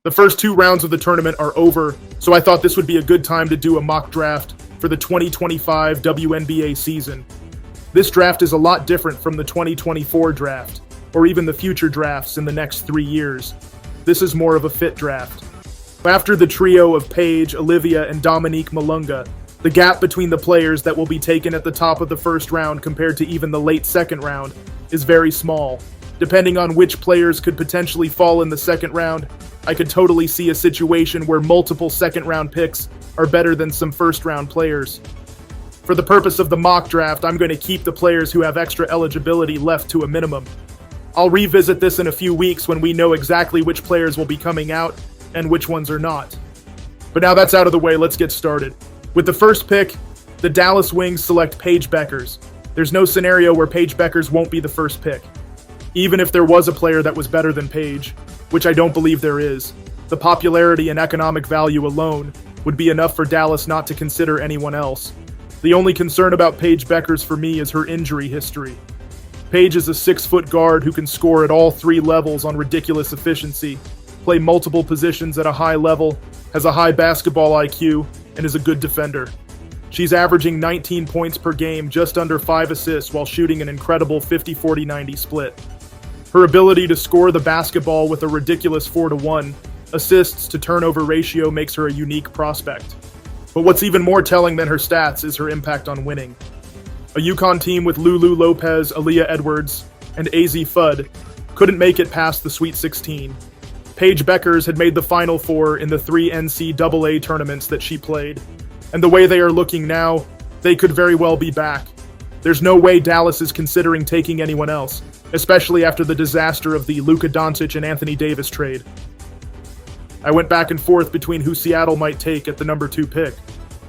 The first 2 rounds of the tournament are over, so I thought this would be a good time to do a mock draft for the 2025 WNBA season. This draft is a lot different from the 2024 draft, or even the future drafts in the next 3 years. This is more of a fit draft. After the trio of Paige, Olivia, and Dominque Molunga, the gap between the players that will be taken at the top of the first round compared to even the late second round is very small. Depending on which players could potentially fall in the second round, I could totally see a situation where multiple second-round picks are better than some first-round players. For the purpose of the mock draft, I'm going to keep the players who have extra eligibility left to a minimum. I'll revisit this in a few weeks when we know exactly which players will be coming out and which ones are not. But now that's out of the way, let's get started. With the first pick, the Dallas Wings select Paige Bueckers. There's no scenario where Paige Bueckers won't be the first pick. Even if there was a player that was better than Paige, which I don't believe there is, the popularity and economic value alone would be enough for Dallas not to consider anyone else. The only concern about Paige Bueckers for me is her injury history. Paige is a 6-foot guard who can score at all 3 levels on ridiculous efficiency, play multiple positions at a high level, has a high basketball IQ, and is a good defender. She's averaging 19 points per game, just under 5 assists, while shooting an incredible 50-40-90 split. Her ability to score the basketball with a ridiculous 4-to-1 assists to turnover ratio makes her a unique prospect. But what's even more telling than her stats is her impact on winning. A UConn team with Lulu Lopez, Aaliyah Edwards, and AZ Fudd couldn't make it past the Sweet 16. Paige Bueckers had made the Final Four in the 3 NCAA tournaments that she played, and the way they are looking now, they could very well be back. There's no way Dallas is considering taking anyone else, especially after the disaster of the Luka Doncic and Anthony Davis trade. I went back and forth between who Seattle might take at the number 2 pick.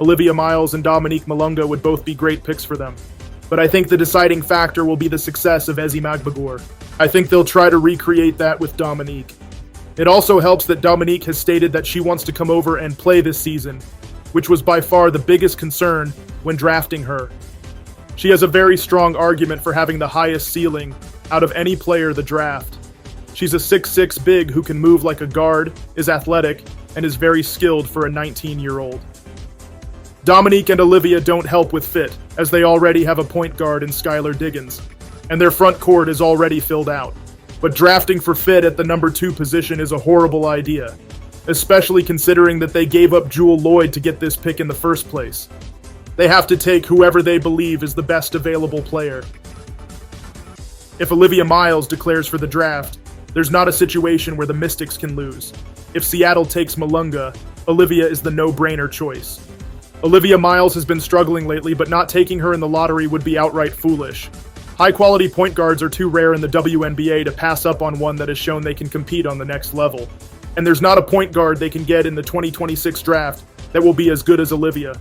Olivia Miles and Dominque Molunga would both be great picks for them. But I think the deciding factor will be the success of Ezi Magbagor. I think they'll try to recreate that with Dominque. It also helps that Dominque has stated that she wants to come over and play this season, which was by far the biggest concern when drafting her. She has a very strong argument for having the highest ceiling out of any player the draft. She's a 6'6" big who can move like a guard, is athletic, and is very skilled for a 19-year-old. Dominque and Olivia don't help with fit, as they already have a point guard in Skylar Diggins, and their front court is already filled out. But drafting for fit at the number 2 position is a horrible idea, especially considering that they gave up Jewel Lloyd to get this pick in the first place. They have to take whoever they believe is the best available player. If Olivia Miles declares for the draft, there's not a situation where the Mystics can lose. If Seattle takes Molunga, Olivia is the no-brainer choice. Olivia Miles has been struggling lately, but not taking her in the lottery would be outright foolish. High-quality point guards are too rare in the WNBA to pass up on one that has shown they can compete on the next level. And there's not a point guard they can get in the 2026 draft that will be as good as Olivia.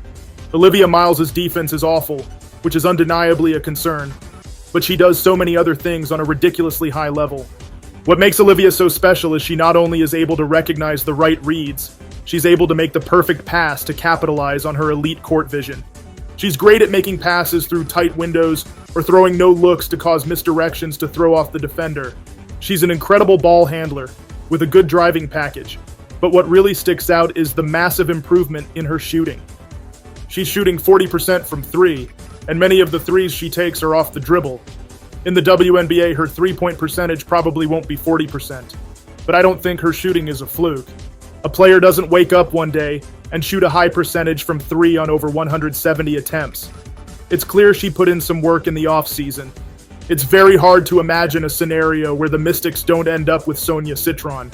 Olivia Miles' defense is awful, which is undeniably a concern, but she does so many other things on a ridiculously high level. What makes Olivia so special is she not only is able to recognize the right reads, she's able to make the perfect pass to capitalize on her elite court vision. She's great at making passes through tight windows or throwing no looks to cause misdirections to throw off the defender. She's an incredible ball handler with a good driving package, but what really sticks out is the massive improvement in her shooting. She's shooting 40% from 3, and many of the threes she takes are off the dribble. In the WNBA, her 3-point percentage probably won't be 40%, but I don't think her shooting is a fluke. A player doesn't wake up one day and shoot a high percentage from 3 on over 170 attempts. It's clear she put in some work in the offseason. It's very hard to imagine a scenario where the Mystics don't end up with Sonia Citron.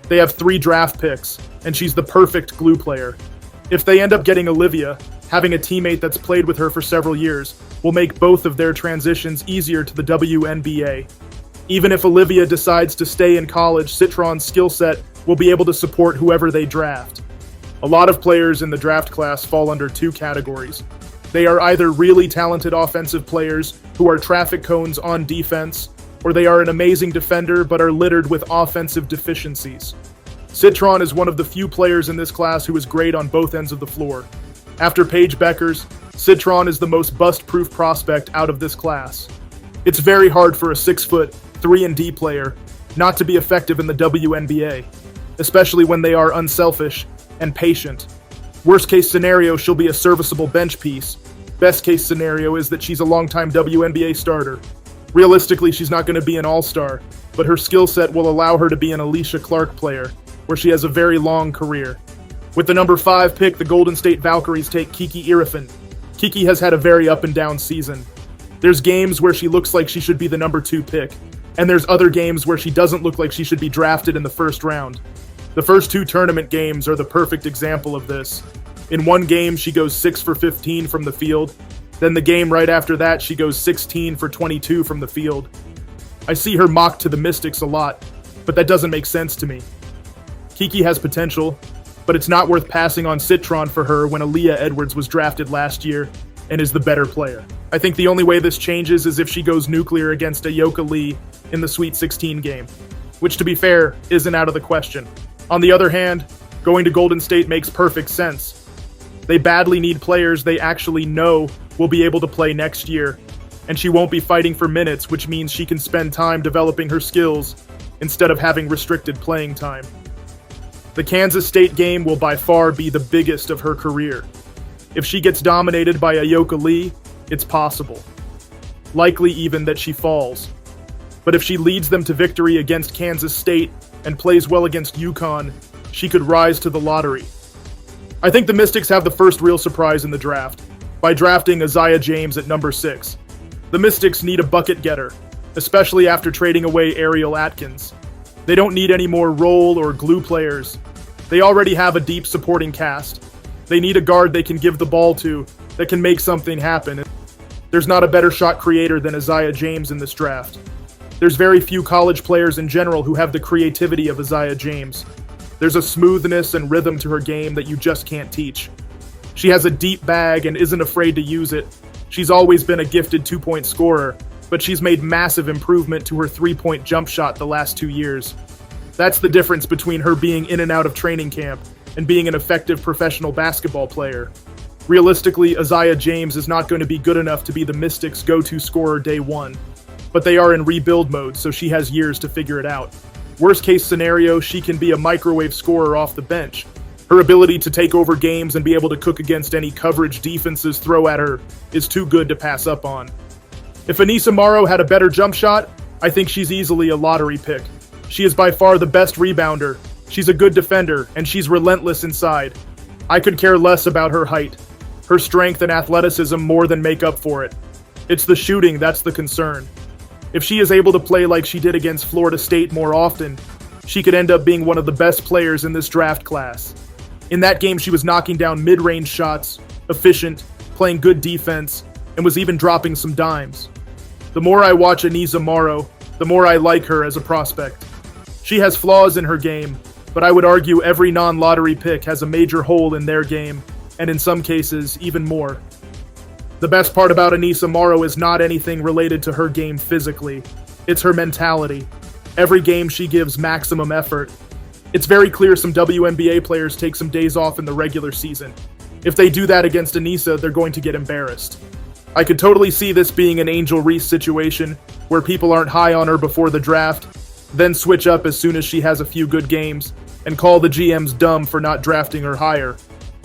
They have 3 draft picks, and she's the perfect glue player. If they end up getting Olivia, having a teammate that's played with her for several years will make both of their transitions easier to the WNBA. Even if Olivia decides to stay in college, Citron's skill set will be able to support whoever they draft. A lot of players in the draft class fall under 2 categories. They are either really talented offensive players who are traffic cones on defense, or they are an amazing defender but are littered with offensive deficiencies. Citron is one of the few players in this class who is great on both ends of the floor. After Paige Bueckers, Citron is the most bust-proof prospect out of this class. It's very hard for a 6-foot, 3-and-D player not to be effective in the WNBA, especially when they are unselfish and patient. Worst case scenario, she'll be a serviceable bench piece. Best case scenario is that she's a longtime WNBA starter. Realistically, she's not going to be an all-star, but her skill set will allow her to be an Alicia Clark player, where she has a very long career. With the number 5 pick, the Golden State Valkyries take Kiki Iriafen. Kiki has had a very up and down season. There's games where she looks like she should be the number 2 pick, and there's other games where she doesn't look like she should be drafted in the first round. The first 2 tournament games are the perfect example of this. In one game, she goes 6 for 15 from the field. Then the game right after that, she goes 16 for 22 from the field. I see her mocked to the Mystics a lot, but that doesn't make sense to me. Kiki has potential, but it's not worth passing on Citron for her when Aaliyah Edwards was drafted last year and is the better player. I think the only way this changes is if she goes nuclear against Ayoka Lee in the Sweet 16 game, which, to be fair, isn't out of the question. On the other hand, going to Golden State makes perfect sense. They badly need players they actually know will be able to play next year, and she won't be fighting for minutes, which means she can spend time developing her skills instead of having restricted playing time. The Kansas State game will by far be the biggest of her career. If she gets dominated by Ayoka Lee, it's possible. Likely even that she falls. But if she leads them to victory against Kansas State and plays well against UConn, she could rise to the lottery. I think the Mystics have the first real surprise in the draft, by drafting Aziah James at number 6. The Mystics need a bucket getter, especially after trading away Ariel Atkins. They don't need any more role or glue players. They already have a deep supporting cast. They need a guard they can give the ball to that can make something happen. There's not a better shot creator than Aziah James in this draft. There's very few college players in general who have the creativity of Aziah James. There's a smoothness and rhythm to her game that you just can't teach. She has a deep bag and isn't afraid to use it. She's always been a gifted 2-point scorer, but she's made massive improvement to her 3-point jump shot the last 2 years. That's the difference between her being in and out of training camp and being an effective professional basketball player. Realistically, Aziah James is not going to be good enough to be the Mystics' go-to scorer day 1, but they are in rebuild mode, so she has years to figure it out. Worst case scenario, she can be a microwave scorer off the bench. Her ability to take over games and be able to cook against any coverage defenses throw at her is too good to pass up on. If Aneesah Morrow had a better jump shot, I think she's easily a lottery pick. She is by far the best rebounder. She's a good defender, and she's relentless inside. I could care less about her height. Her strength and athleticism more than make up for it. It's the shooting that's the concern. If she is able to play like she did against Florida State more often, she could end up being one of the best players in this draft class. In that game, she was knocking down mid-range shots, efficient, playing good defense, and was even dropping some dimes. The more I watch Aneesah Morrow, the more I like her as a prospect. She has flaws in her game, but I would argue every non-lottery pick has a major hole in their game, and in some cases, even more. The best part about Aneesah Morrow is not anything related to her game physically. It's her mentality. Every game she gives maximum effort. It's very clear some WNBA players take some days off in the regular season. If they do that against Aneesah, they're going to get embarrassed. I could totally see this being an Angel Reese situation, where people aren't high on her before the draft, then switch up as soon as she has a few good games, and call the GMs dumb for not drafting her higher.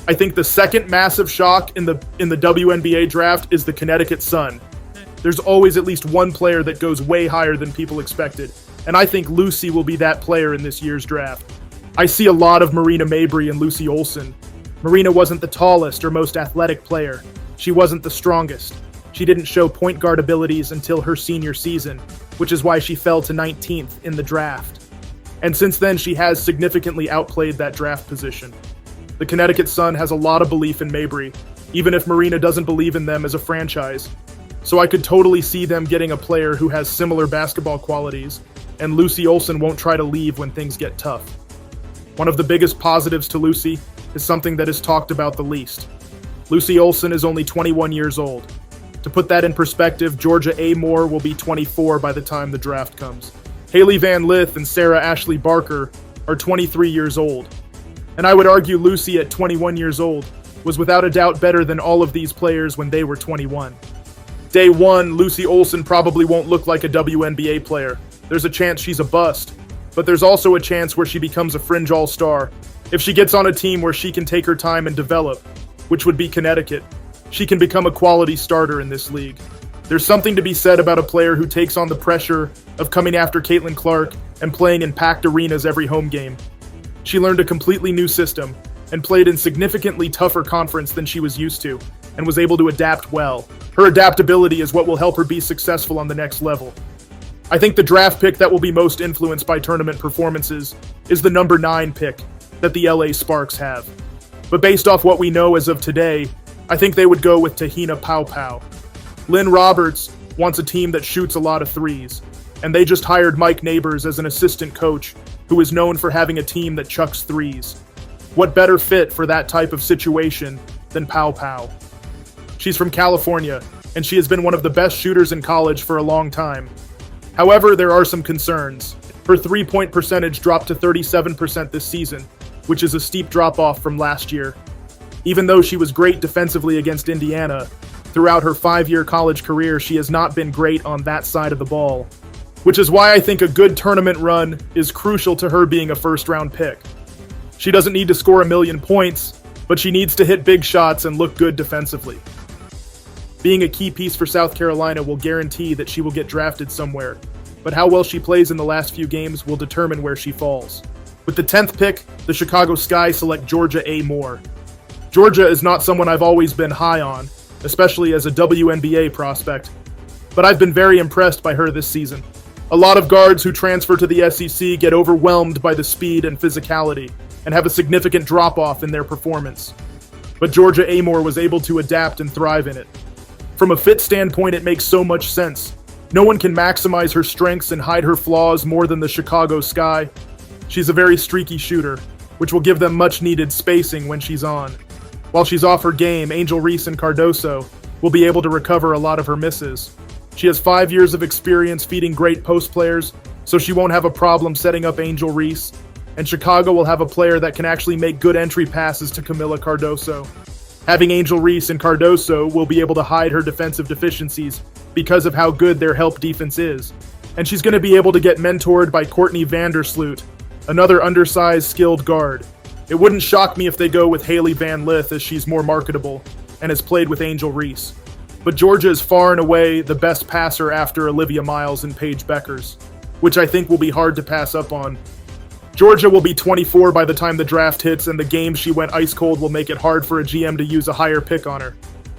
I think the second massive shock in the WNBA draft is the Connecticut Sun. There's always at least one player that goes way higher than people expected, and I think Lucy will be that player in this year's draft. I see a lot of Marina Mabrey and Lucy Olsen. Marina wasn't the tallest or most athletic player. She wasn't the strongest. She didn't show point guard abilities until her senior season, which is why she fell to 19th in the draft. And since then, she has significantly outplayed that draft position. The Connecticut Sun has a lot of belief in Mabrey, even if Marina doesn't believe in them as a franchise. So I could totally see them getting a player who has similar basketball qualities, and Lucy Olsen won't try to leave when things get tough. One of the biggest positives to Lucy is something that is talked about the least. Lucy Olsen is only 21 years old. To put that in perspective, Georgia Amoore will be 24 by the time the draft comes. Haley Van Lith and Sarah Ashlee Barker are 23 years old. And I would argue Lucy at 21 years old was without a doubt better than all of these players when they were 21. Day 1, Lucy Olsen probably won't look like a WNBA player. There's a chance she's a bust. but there's also a chance where she becomes a fringe all-star. If she gets on a team where she can take her time and develop, which would be Connecticut, she can become a quality starter in this league. There's something to be said about a player who takes on the pressure of coming after Caitlin Clark and playing in packed arenas every home game. She learned a completely new system and played in significantly tougher conference than she was used to, and was able to adapt well. Her adaptability is what will help her be successful on the next level. I think the draft pick that will be most influenced by tournament performances is the number 9 pick that the LA Sparks have. But based off what we know as of today, I think they would go with Tehina PaoPao. Lynn Roberts wants a team that shoots a lot of threes, and they just hired Mike Neighbors as an assistant coach who is known for having a team that chucks threes. What better fit for that type of situation than PaoPao? She's from California, and she has been one of the best shooters in college for a long time. However, there are some concerns. Her three-point percentage dropped to 37% this season, which is a steep drop-off from last year. Even though she was great defensively against Indiana, throughout her 5-year college career, she has not been great on that side of the ball, which is why I think a good tournament run is crucial to her being a first-round pick. She doesn't need to score 1,000,000 points, but she needs to hit big shots and look good defensively. Being a key piece for South Carolina will guarantee that she will get drafted somewhere, but how well she plays in the last few games will determine where she falls. With the 10th pick, the Chicago Sky select Georgia Amoore. Georgia is not someone I've always been high on, especially as a WNBA prospect, but I've been very impressed by her this season. A lot of guards who transfer to the SEC get overwhelmed by the speed and physicality, and have a significant drop-off in their performance. But Georgia Amoore was able to adapt and thrive in it. From a fit standpoint, it makes so much sense. No one can maximize her strengths and hide her flaws more than the Chicago Sky. She's a very streaky shooter, which will give them much-needed spacing when she's on. While she's off her game, Angel Reese and Cardoso will be able to recover a lot of her misses. She has 5 years of experience feeding great post players, so she won't have a problem setting up Angel Reese, and Chicago will have a player that can actually make good entry passes to Camila Cardoso. Having Angel Reese and Cardoso will be able to hide her defensive deficiencies because of how good their help defense is, and she's going to be able to get mentored by Courtney Vandersloot, another undersized, skilled guard. It wouldn't shock me if they go with Haley Van Lith, as she's more marketable and has played with Angel Reese. But Georgia is far and away the best passer after Olivia Miles and Paige Bueckers, which I think will be hard to pass up on. Georgia will be 24 by the time the draft hits, and the game she went ice cold will make it hard for a GM to use a higher pick on her.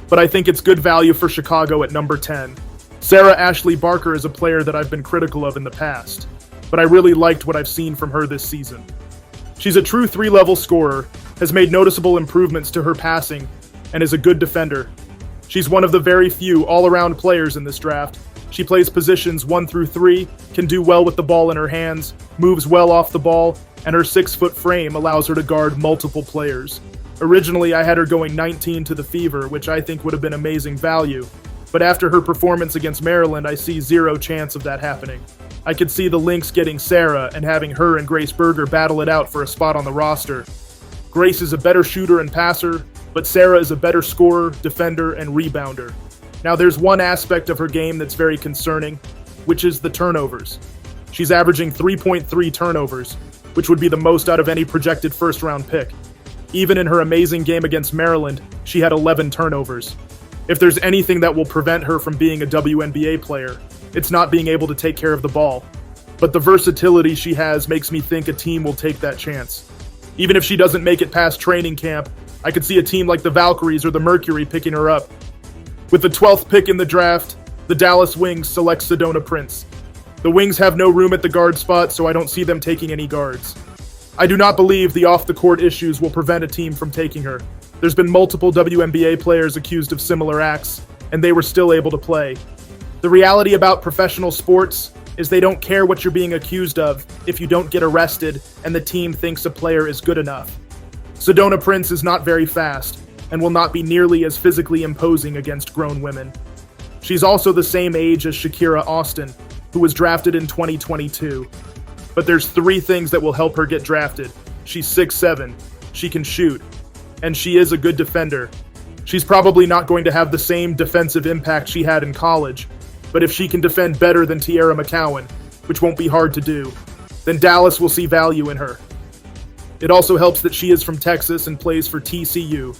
But I think it's good value for Chicago at number 10. Sarah Ashlee Barker is a player that I've been critical of in the past, but I really liked what I've seen from her this season. She's a true 3-level scorer, has made noticeable improvements to her passing, and is a good defender. She's one of the very few all-around players in this draft. She plays positions 1 through 3, can do well with the ball in her hands, moves well off the ball, and her 6-foot frame allows her to guard multiple players. Originally, I had her going 19 to the Fever, which I think would have been amazing value, but after her performance against Maryland, I see zero chance of that happening. I could see the Lynx getting Sarah and having her and Grace Berger battle it out for a spot on the roster. Grace is a better shooter and passer, but Sarah is a better scorer, defender, and rebounder. Now, there's one aspect of her game that's very concerning, which is the turnovers. She's averaging 3.3 turnovers, which would be the most out of any projected first-round pick. Even in her amazing game against Maryland, she had 11 turnovers. If there's anything that will prevent her from being a WNBA player, it's not being able to take care of the ball. But the versatility she has makes me think a team will take that chance. Even if she doesn't make it past training camp, I could see a team like the Valkyries or the Mercury picking her up. With the 12th pick in the draft, the Dallas Wings select Sedona Prince. The Wings have no room at the guard spot, so I don't see them taking any guards. I do not believe the off-the-court issues will prevent a team from taking her. There's been multiple WNBA players accused of similar acts, and they were still able to play. The reality about professional sports is they don't care what you're being accused of if you don't get arrested and the team thinks a player is good enough. Sedona Prince is not very fast, and will not be nearly as physically imposing against grown women. She's also the same age as Shakira Austin, who was drafted in 2022. But there's 3 things that will help her get drafted. She's 6'7", she can shoot, and she is a good defender. She's probably not going to have the same defensive impact she had in college, but if she can defend better than Tiara McCowan, which won't be hard to do, then Dallas will see value in her. It also helps that she is from Texas and plays for TCU.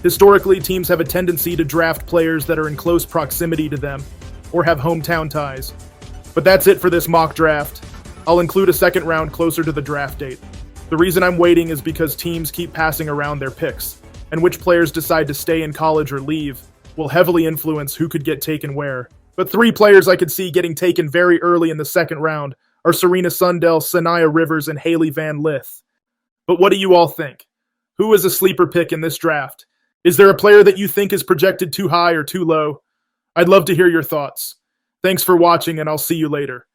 Historically, teams have a tendency to draft players that are in close proximity to them, or have hometown ties. But that's it for this mock draft. I'll include a second round closer to the draft date. The reason I'm waiting is because teams keep passing around their picks, and which players decide to stay in college or leave will heavily influence who could get taken where. But 3 players I could see getting taken very early in the second round are Serena Sundell, Sanaya Rivers, and Haley Van Lith. But what do you all think? Who is a sleeper pick in this draft? Is there a player that you think is projected too high or too low? I'd love to hear your thoughts. Thanks for watching, and I'll see you later.